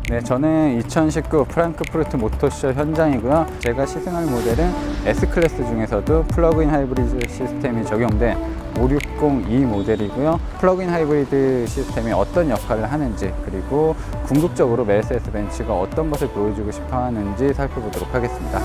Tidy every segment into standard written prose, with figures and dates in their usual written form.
네, 저는 2019 프랑크푸르트 모터쇼 현장이고요. 제가 시승할 모델은 S클래스 중에서도 플러그인 하이브리드 시스템이 적용된 560E 모델이고요. 플러그인 하이브리드 시스템이 어떤 역할을 하는지, 그리고 궁극적으로 메르세데스 벤츠가 어떤 것을 보여주고 싶어 하는지 살펴보도록 하겠습니다.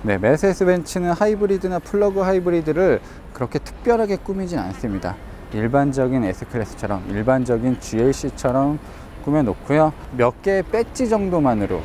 네, 메르세데스 벤츠는 하이브리드나 플러그 하이브리드를 그렇게 특별하게 꾸미진 않습니다. 일반적인 S클래스처럼, 일반적인 GLC처럼 꾸며놓고요. 몇 개의 배지 정도만으로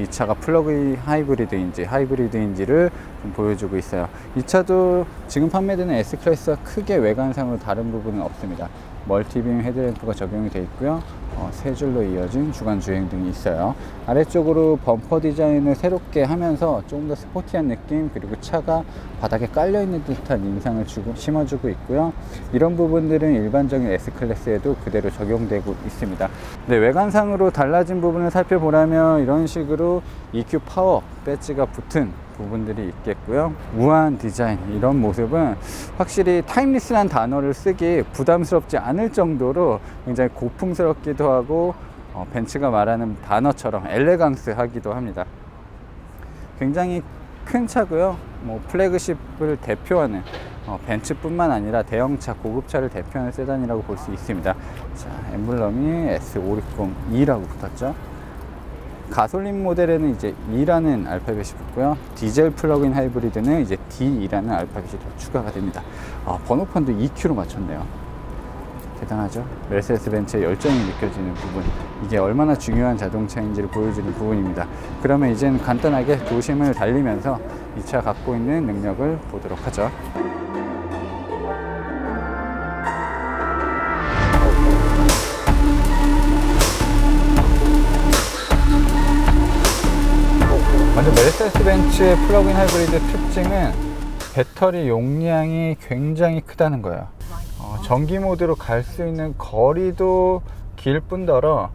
이 차가 플러그 하이브리드인지 하이브리드인지를 좀 보여주고 있어요. 이 차도 지금 판매되는 S클래스와 크게 외관상으로 다른 부분은 없습니다. 멀티빔 헤드램프가 적용이 되어 있고요. 세 줄로 이어진 주간 주행등이 있어요. 아래쪽으로 범퍼 디자인을 새롭게 하면서 조금 더 스포티한 느낌, 그리고 차가 바닥에 깔려있는 듯한 인상을 심어주고 있고요. 이런 부분들은 일반적인 S클래스에도 그대로 적용되고 있습니다. 네, 외관상으로 달라진 부분을 살펴보려면 이런 식으로 EQ 파워 배지가 붙은 부분들이 있겠고요. 우아한 디자인, 이런 모습은 확실히 타임리스란 단어를 쓰기 부담스럽지 않을 정도로 굉장히 고풍스럽기도 하고 벤츠가 말하는 단어처럼 엘레강스하기도 합니다. 굉장히 큰 차고요. 플래그십을 대표하는 벤츠뿐만 아니라 대형차, 고급차를 대표하는 세단이라고 볼 수 있습니다. 자, 엠블럼이 S560E라고 붙었죠. 가솔린 모델에는 이제 E라는 알파벳이 붙고요. 디젤 플러그인 하이브리드는 이제 D라는 알파벳이 더 추가가 됩니다. 번호판도 EQ로 맞췄네요. 대단하죠? 메르세데스 벤츠의 열정이 느껴지는 부분, 이게 얼마나 중요한 자동차인지를 보여주는 부분입니다. 그러면 이제는 간단하게 도심을 달리면서 이 차 갖고 있는 능력을 보도록 하죠. 먼저 메르세데스 벤츠의 플러그인 하이브리드 특징은 배터리 용량이 굉장히 크다는 거예요. 전기 모드로 갈 수 있는 거리도 길 뿐더러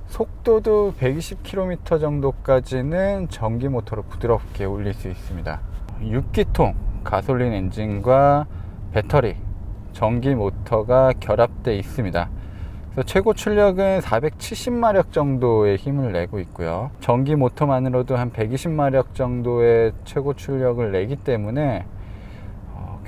속도도 120km 정도까지는 전기 모터로 부드럽게 올릴 수 있습니다. 6기통 가솔린 엔진과 배터리, 전기 모터가 결합되어 있습니다. 그래서 최고 출력은 470마력 정도의 힘을 내고 있고요. 전기 모터만으로도 한 120마력 정도의 최고 출력을 내기 때문에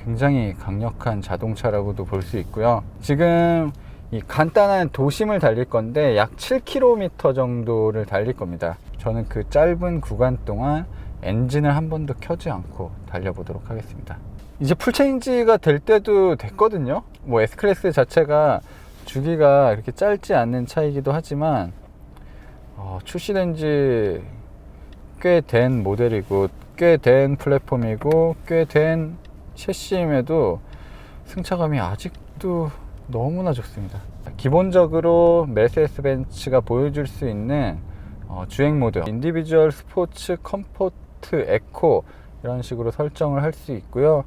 굉장히 강력한 자동차라고도 볼 수 있고요. 지금 이 간단한 도심을 달릴 건데 약 7km 정도를 달릴 겁니다. 저는 그 짧은 구간 동안 엔진을 한 번도 켜지 않고 달려보도록 하겠습니다. 이제 풀체인지가 될 때도 됐거든요. S클래스 자체가 주기가 이렇게 짧지 않는 차이기도 하지만 출시된 지 꽤 된 모델이고 꽤 된 플랫폼이고 꽤 된 셰시임에도 승차감이 아직도 너무나 좋습니다. 기본적으로 메르세데스 벤츠가 보여줄 수 있는 주행 모드, 인디비주얼, 스포츠, 컴포트, 에코, 이런 식으로 설정을 할 수 있고요.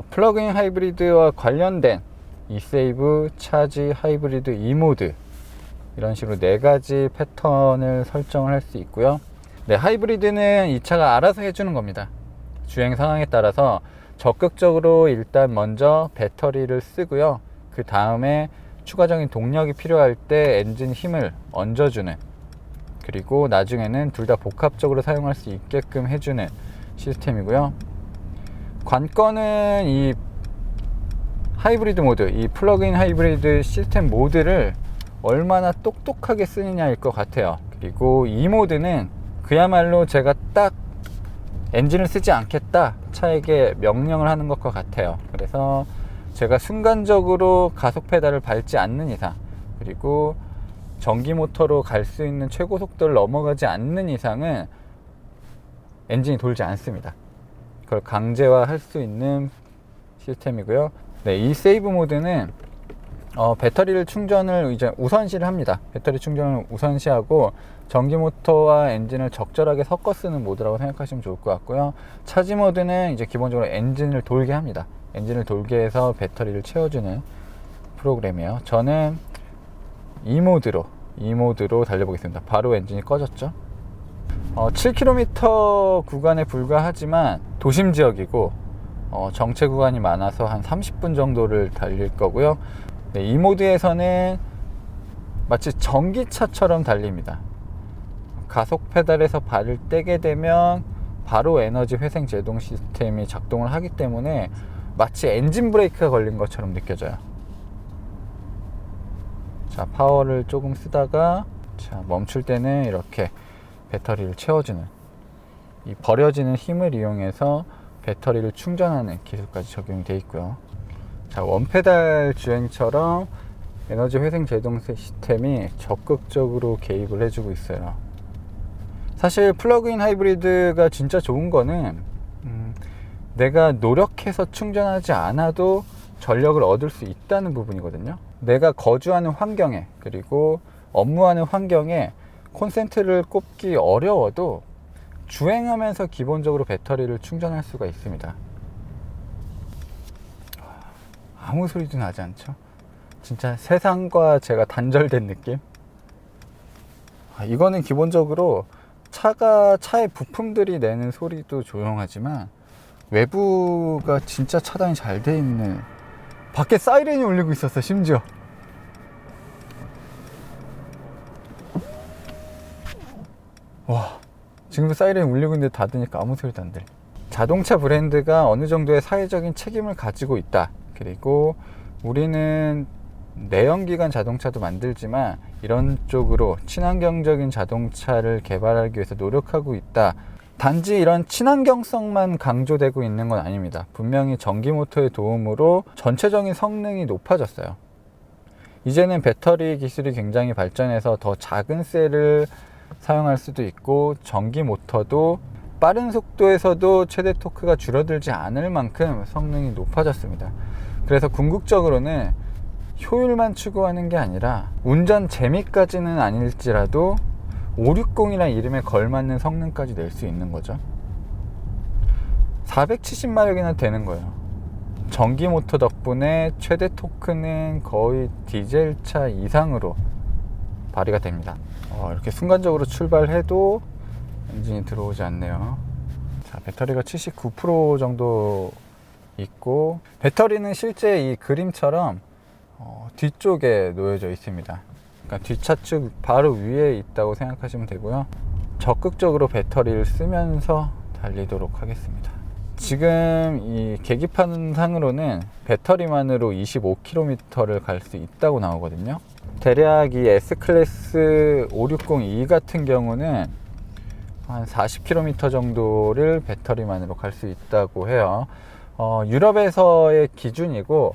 플러그인 하이브리드와 관련된 이세이브, 차지, 하이브리드, E모드, 이런 식으로 4가지 패턴을 설정을 할 수 있고요. 네, 하이브리드는 이 차가 알아서 해주는 겁니다. 주행 상황에 따라서 적극적으로 일단 먼저 배터리를 쓰고요. 그 다음에 추가적인 동력이 필요할 때 엔진 힘을 얹어주는, 그리고 나중에는 둘 다 복합적으로 사용할 수 있게끔 해주는 시스템이고요. 관건은 이 하이브리드 모드, 이 플러그인 하이브리드 시스템 모드를 얼마나 똑똑하게 쓰느냐일 것 같아요. 그리고 이 모드는 그야말로 제가 딱 엔진을 쓰지 않겠다, 차에게 명령을 하는 것과 같아요. 그래서 제가 순간적으로 가속 페달을 밟지 않는 이상, 그리고 전기 모터로 갈 수 있는 최고 속도를 넘어가지 않는 이상은 엔진이 돌지 않습니다. 그걸 강제화할 수 있는 시스템이고요. 네, 이 세이브 모드는 배터리를 충전을 이제 우선시를 합니다. 배터리 충전을 우선시하고 전기 모터와 엔진을 적절하게 섞어 쓰는 모드라고 생각하시면 좋을 것 같고요. 차지 모드는 이제 기본적으로 엔진을 돌게 합니다. 엔진을 돌게 해서 배터리를 채워주는 프로그램이에요. 저는 이 모드로 달려보겠습니다. 바로 엔진이 꺼졌죠. 7km 구간에 불과하지만 도심 지역이고 정체 구간이 많아서 한 30분 정도를 달릴 거고요. 네, 이 모드에서는 마치 전기차처럼 달립니다. 가속 페달에서 발을 떼게 되면 바로 에너지 회생 제동 시스템이 작동을 하기 때문에 마치 엔진 브레이크가 걸린 것처럼 느껴져요. 자, 파워를 조금 쓰다가 멈출 때는 이렇게 배터리를 채워주는, 이 버려지는 힘을 이용해서 배터리를 충전하는 기술까지 적용이 되어 있고요. 자, 원페달 주행처럼 에너지 회생 제동 시스템이 적극적으로 개입을 해주고 있어요. 사실 플러그인 하이브리드가 진짜 좋은 거는 내가 노력해서 충전하지 않아도 전력을 얻을 수 있다는 부분이거든요. 내가 거주하는 환경에, 그리고 업무하는 환경에 콘센트를 꼽기 어려워도 주행하면서 기본적으로 배터리를 충전할 수가 있습니다. 아무 소리도 나지 않죠? 진짜 세상과 제가 단절된 느낌? 이거는 기본적으로 차의 부품들이 내는 소리도 조용하지만 외부가 진짜 차단이 잘 돼 있는, 밖에 사이렌이 울리고 있었어. 심지어 와, 지금도 사이렌이 울리고 있는데 닫으니까 아무 소리도 안 들려. 자동차 브랜드가 어느 정도의 사회적인 책임을 가지고 있다. 그리고 우리는 내연기관 자동차도 만들지만 이런 쪽으로 친환경적인 자동차를 개발하기 위해서 노력하고 있다. 단지 이런 친환경성만 강조되고 있는 건 아닙니다. 분명히 전기 모터의 도움으로 전체적인 성능이 높아졌어요. 이제는 배터리 기술이 굉장히 발전해서 더 작은 셀을 사용할 수도 있고, 전기 모터도 빠른 속도에서도 최대 토크가 줄어들지 않을 만큼 성능이 높아졌습니다. 그래서 궁극적으로는 효율만 추구하는 게 아니라 운전 재미까지는 아닐지라도 560이라는 이름에 걸맞는 성능까지 낼 수 있는 거죠. 470마력이나 되는 거예요. 전기 모터 덕분에 최대 토크는 거의 디젤차 이상으로 발휘가 됩니다. 이렇게 순간적으로 출발해도 엔진이 들어오지 않네요. 자, 배터리가 79% 정도 있고, 배터리는 실제 이 그림처럼 뒤쪽에 놓여져 있습니다. 그러니까 뒷차축 바로 위에 있다고 생각하시면 되고요. 적극적으로 배터리를 쓰면서 달리도록 하겠습니다. 지금 이 계기판 상으로는 배터리만으로 25km를 갈 수 있다고 나오거든요. 대략 이 S클래스 560E 같은 경우는 한 40km 정도를 배터리만으로 갈 수 있다고 해요. 유럽에서의 기준이고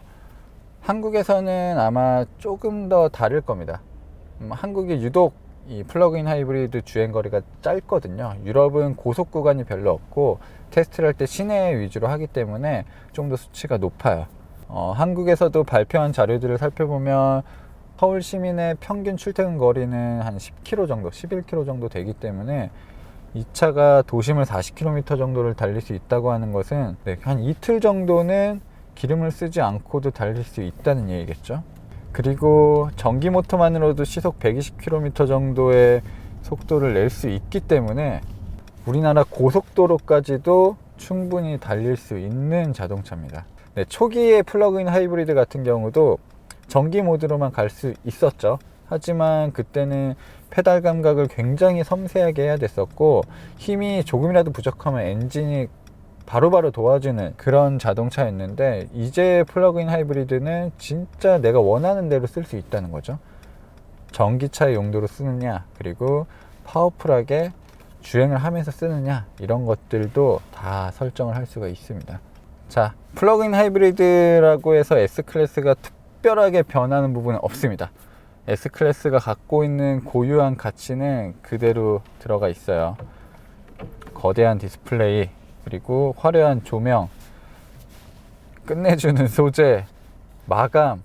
한국에서는 아마 조금 더 다를 겁니다. 한국이 유독 이 플러그인 하이브리드 주행거리가 짧거든요. 유럽은 고속 구간이 별로 없고 테스트를 할 때 시내 위주로 하기 때문에 좀 더 수치가 높아요. 한국에서도 발표한 자료들을 살펴보면 서울 시민의 평균 출퇴근 거리는 한 10km 정도, 11km 정도 되기 때문에 이 차가 도심을 40km 정도를 달릴 수 있다고 하는 것은 한 이틀 정도는 기름을 쓰지 않고도 달릴 수 있다는 얘기겠죠. 그리고 전기 모터만으로도 시속 120km 정도의 속도를 낼 수 있기 때문에 우리나라 고속도로까지도 충분히 달릴 수 있는 자동차입니다. 초기의 플러그인 하이브리드 같은 경우도 전기 모드로만 갈 수 있었죠. 하지만 그때는 페달 감각을 굉장히 섬세하게 해야 됐었고, 힘이 조금이라도 부족하면 엔진이 바로바로 도와주는 그런 자동차였는데, 이제 플러그인 하이브리드는 진짜 내가 원하는 대로 쓸 수 있다는 거죠. 전기차의 용도로 쓰느냐, 그리고 파워풀하게 주행을 하면서 쓰느냐, 이런 것들도 다 설정을 할 수가 있습니다. 자, 플러그인 하이브리드라고 해서 S클래스가 특별하게 변하는 부분은 없습니다. S클래스가 갖고 있는 고유한 가치는 그대로 들어가 있어요. 거대한 디스플레이, 그리고 화려한 조명, 끝내주는 소재, 마감,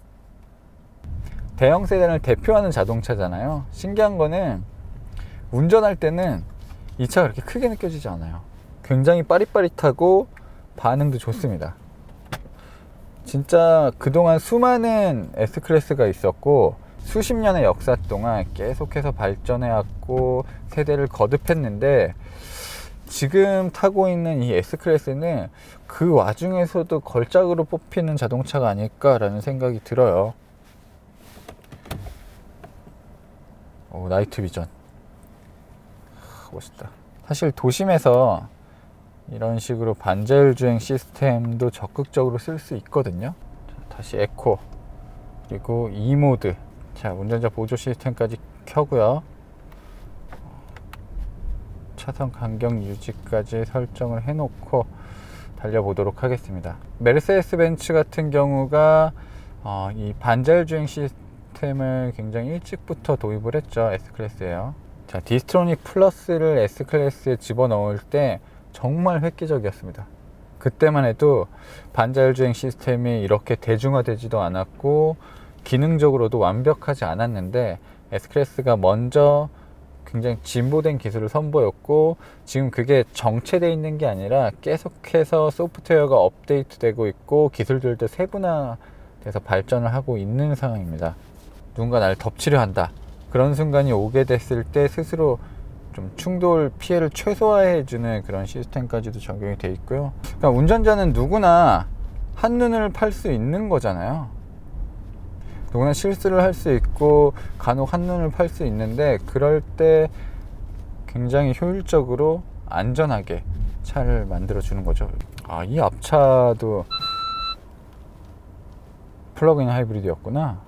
대형 세단을 대표하는 자동차잖아요. 신기한 거는 운전할 때는 이 차가 그렇게 크게 느껴지지 않아요. 굉장히 빠릿빠릿하고 반응도 좋습니다. 진짜 그동안 수많은 S클래스가 있었고 수십 년의 역사 동안 계속해서 발전해왔고 세대를 거듭했는데, 지금 타고 있는 이 S클래스는 그 와중에서도 걸작으로 뽑히는 자동차가 아닐까라는 생각이 들어요. 오, 나이트 비전. 멋있다. 사실 도심에서 이런 식으로 반자율 주행 시스템도 적극적으로 쓸 수 있거든요. 자, 다시 에코, 그리고 E 모드. 자, 운전자 보조 시스템까지 켜고요. 차선 간격 유지까지 설정을 해놓고 달려보도록 하겠습니다. 메르세데스 벤츠 같은 경우가 이 반자율 주행 시스템을 굉장히 일찍부터 도입을 했죠. S클래스에요. 자, 디스트로닉 플러스를 S클래스에 집어넣을 때 정말 획기적이었습니다. 그때만 해도 반자율 주행 시스템이 이렇게 대중화되지도 않았고 기능적으로도 완벽하지 않았는데, S클래스가 먼저 굉장히 진보된 기술을 선보였고, 지금 그게 정체되어 있는 게 아니라 계속해서 소프트웨어가 업데이트되고 있고 기술들도 세분화돼서 발전을 하고 있는 상황입니다. 누군가 나를 덮치려 한다, 그런 순간이 오게 됐을 때 스스로 좀 충돌 피해를 최소화해주는 그런 시스템까지도 적용이 되어 있고요. 그러니까 운전자는 누구나 한눈을 팔 수 있는 거잖아요. 누구나 실수를 할 수 있고 간혹 한눈을 팔 수 있는데, 그럴 때 굉장히 효율적으로 안전하게 차를 만들어 주는 거죠. 이 앞차도 플러그인 하이브리드였구나.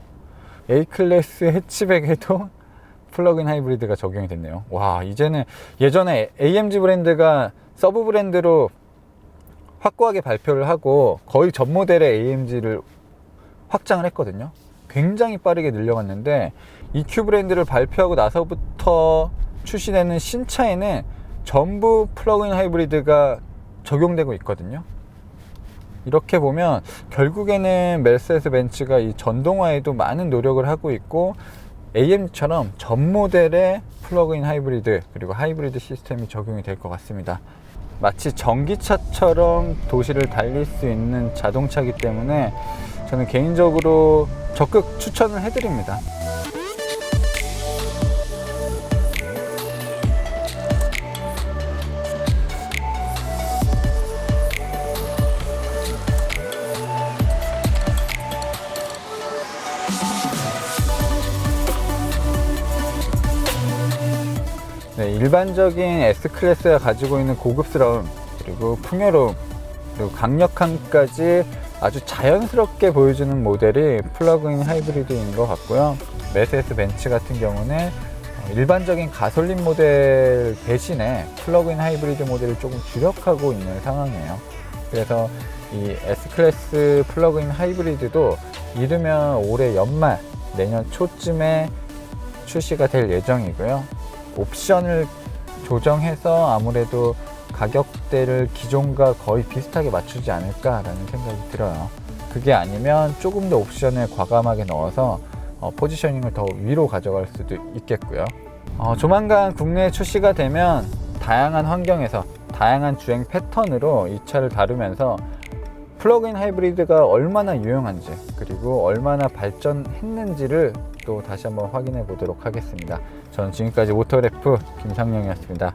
A클래스 해치백에도 플러그인 하이브리드가 적용이 됐네요. 와, 이제는 예전에 AMG 브랜드가 서브 브랜드로 확고하게 발표를 하고 거의 전 모델의 AMG를 확장을 했거든요. 굉장히 빠르게 늘려갔는데, EQ 브랜드를 발표하고 나서부터 출시되는 신차에는 전부 플러그인 하이브리드가 적용되고 있거든요. 이렇게 보면 결국에는 메르세데스 벤츠가 이 전동화에도 많은 노력을 하고 있고, AMG처럼 전 모델의 플러그인 하이브리드 그리고 하이브리드 시스템이 적용이 될 것 같습니다. 마치 전기차처럼 도시를 달릴 수 있는 자동차이기 때문에 저는 개인적으로 적극 추천을 해드립니다. 네, 일반적인 S클래스가 가지고 있는 고급스러움, 그리고 풍요로움, 그리고 강력함까지 아주 자연스럽게 보여주는 모델이 플러그인 하이브리드인 것 같고요. 메르세데스 벤츠 같은 경우는 일반적인 가솔린 모델 대신에 플러그인 하이브리드 모델을 조금 주력하고 있는 상황이에요. 그래서 이 S클래스 플러그인 하이브리드도 이르면 올해 연말, 내년 초쯤에 출시가 될 예정이고요. 옵션을 조정해서 아무래도 가격대를 기존과 거의 비슷하게 맞추지 않을까라는 생각이 들어요. 그게 아니면 조금 더 옵션을 과감하게 넣어서 포지셔닝을 더 위로 가져갈 수도 있겠고요. 조만간 국내에 출시가 되면 다양한 환경에서 다양한 주행 패턴으로 이 차를 다루면서 플러그인 하이브리드가 얼마나 유용한지, 그리고 얼마나 발전했는지를 또 다시 한번 확인해 보도록 하겠습니다. 저는 지금까지 오토래프 김상영이었습니다.